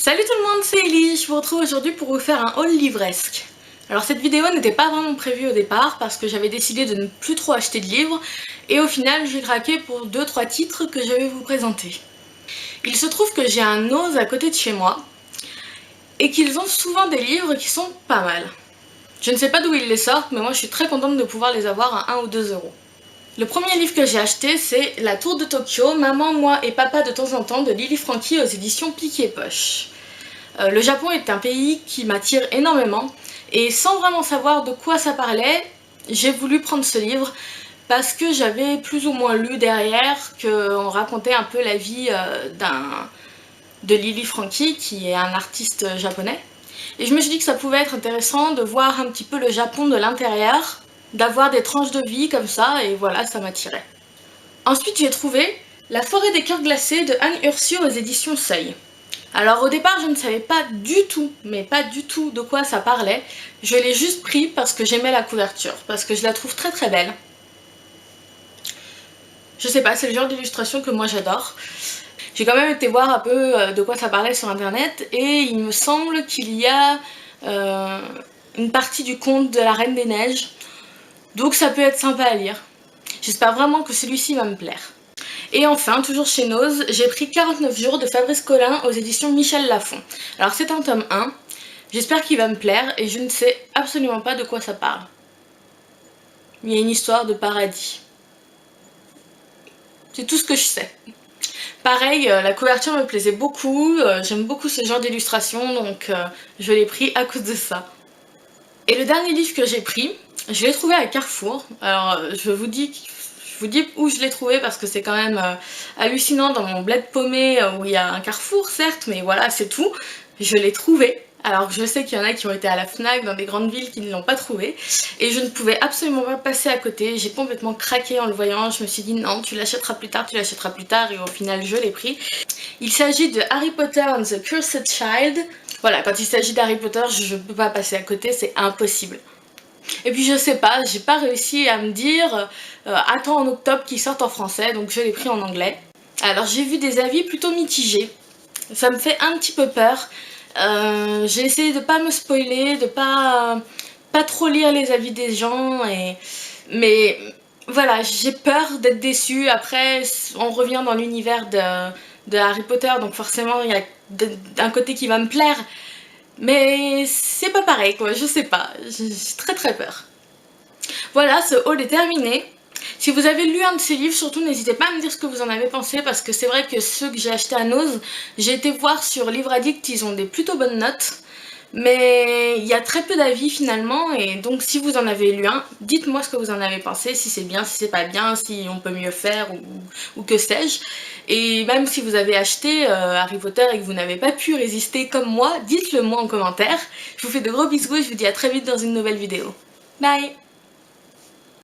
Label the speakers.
Speaker 1: Salut tout le monde, c'est Ellie, je vous retrouve aujourd'hui pour vous faire un haul livresque. Alors cette vidéo n'était pas vraiment prévue au départ parce que j'avais décidé de ne plus trop acheter de livres et au final j'ai craqué pour 2-3 titres que je vais vous présenter. Il se trouve que j'ai un Nose à côté de chez moi et qu'ils ont souvent des livres qui sont pas mal. Je ne sais pas d'où ils les sortent mais moi je suis très contente de pouvoir les avoir à 1 ou 2 euros. Le premier livre que j'ai acheté c'est La Tour de Tokyo, Maman, moi et papa de temps en temps de Lily Franky aux éditions Pique et Poche. Le Japon est un pays qui m'attire énormément et sans vraiment savoir de quoi ça parlait, j'ai voulu prendre ce livre parce que j'avais plus ou moins lu derrière qu'on racontait un peu la vie de Lily Franky qui est un artiste japonais. Et je me suis dit que ça pouvait être intéressant de voir un petit peu le Japon de l'intérieur, d'avoir des tranches de vie comme ça et voilà, ça m'attirait. Ensuite j'ai trouvé La Forêt des cœurs glacés de Anne Ursiu aux éditions Seuil. Alors au départ je ne savais pas du tout, mais pas du tout de quoi ça parlait. Je l'ai juste pris parce que j'aimais la couverture, parce que je la trouve très très belle. Je sais pas, c'est le genre d'illustration que moi j'adore. J'ai quand même été voir un peu de quoi ça parlait sur internet et il me semble qu'il y a une partie du conte de la Reine des Neiges. Donc ça peut être sympa à lire. J'espère vraiment que celui-ci va me plaire. Et enfin, toujours chez Nose, j'ai pris 49 jours de Fabrice Collin aux éditions Michel Lafon. Alors c'est un tome 1, j'espère qu'il va me plaire et je ne sais absolument pas de quoi ça parle. Il y a une histoire de paradis. C'est tout ce que je sais. Pareil, la couverture me plaisait beaucoup, j'aime beaucoup ce genre d'illustration donc je l'ai pris à cause de ça. Et le dernier livre que j'ai pris, je l'ai trouvé à Carrefour. Alors je vous dis où je l'ai trouvé parce que c'est quand même hallucinant dans mon bled paumé où il y a un Carrefour certes, mais voilà c'est tout. Je l'ai trouvé, alors que je sais qu'il y en a qui ont été à la Fnac dans des grandes villes qui ne l'ont pas trouvé. Et je ne pouvais absolument pas passer à côté, j'ai complètement craqué en le voyant. Je me suis dit non, tu l'achèteras plus tard et au final je l'ai pris. Il s'agit de Harry Potter and the Cursed Child. Voilà, quand il s'agit d'Harry Potter, je ne peux pas passer à côté, c'est impossible. Et puis je sais pas, j'ai pas réussi à me dire attends en octobre qu'il sorte en français, donc je l'ai pris en anglais. Alors j'ai vu des avis plutôt mitigés, ça me fait un petit peu peur. J'ai essayé de pas me spoiler, de pas trop lire les avis des gens, mais voilà, j'ai peur d'être déçue. Après on revient dans l'univers de Harry Potter, donc forcément il y a un côté qui va me plaire. Mais c'est pas pareil quoi, je sais pas, j'ai très très peur. Voilà, ce haul est terminé. Si vous avez lu un de ces livres, surtout n'hésitez pas à me dire ce que vous en avez pensé parce que c'est vrai que ceux que j'ai achetés à Nose, j'ai été voir sur Livre Addict, ils ont des plutôt bonnes notes. Mais il y a très peu d'avis finalement et donc si vous en avez lu un, dites-moi ce que vous en avez pensé, si c'est bien, si c'est pas bien, si on peut mieux faire ou que sais-je. Et même si vous avez acheté Harry Potter et que vous n'avez pas pu résister comme moi, dites-le moi en commentaire. Je vous fais de gros bisous et je vous dis à très vite dans une nouvelle vidéo. Bye!